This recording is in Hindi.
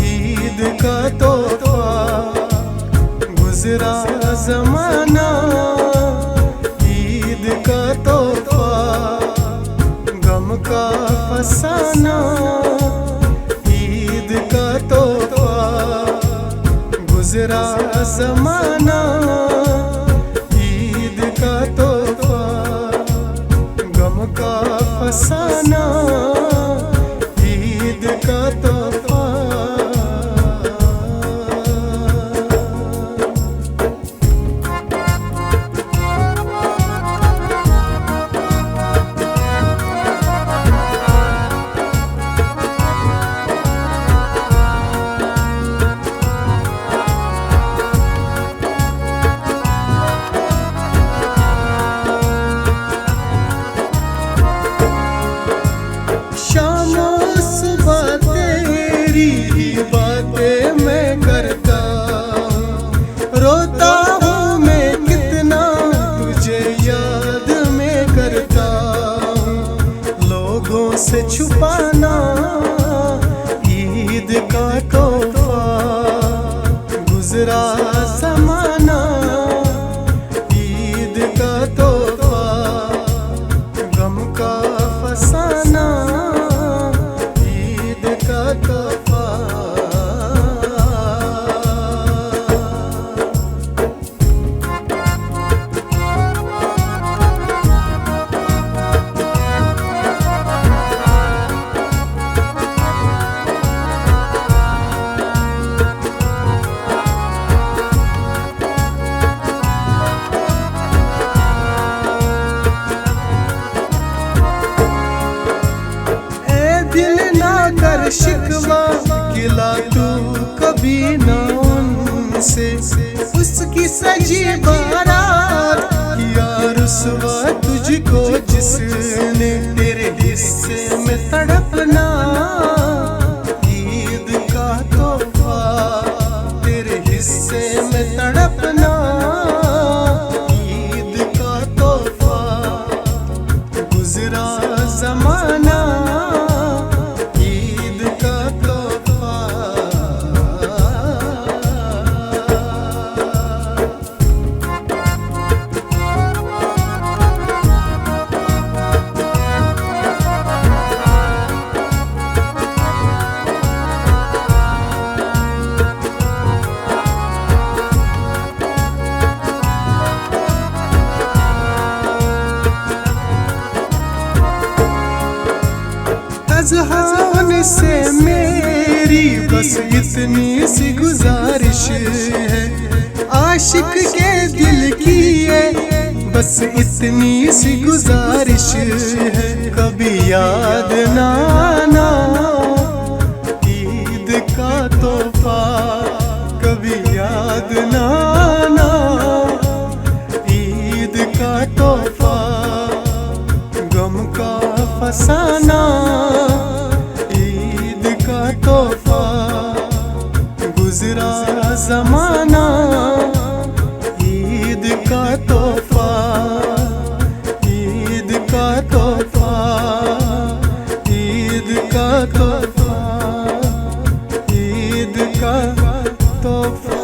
ईद का तोहफा गुजरा जमाना। ईद का तोहफा गम का फसाना। ईद का तोहफा गुजरा जमाना। ईद का तोहफा गम का फसाना। ईद का तोहफा। रोता हूँ मैं कितना तुझे याद में करता हूँ लोगों से छुपाना। ईद का तोहफा गुजरा जमाना। ईद का तोहफा गम का फसाना। ईद का तोहफा। कर शिकवा गिला तू कभी ना उनसे। उसकी सजी बारात किया रुसवा तुझको जिसने तेरे हिस्से में तड़पना। ईद का तोहफा तेरे हिस्से में तड़पना। ईद का तोहफा गुजरा जमाना। अज़हान से मेरी बस इतनी सी गुजारिश है। आशिक के दिल की है बस इतनी सी गुजारिश है। कभी याद ना आना ईद का तोहफा। कभी याद ना आना ईद का तोहफा गम का फसाना। ईद का तोहफा गुजरा जमाना। ईद का तोहफा। ईद का तोहफा। ईद का तोहफा। ईद का तोहफा।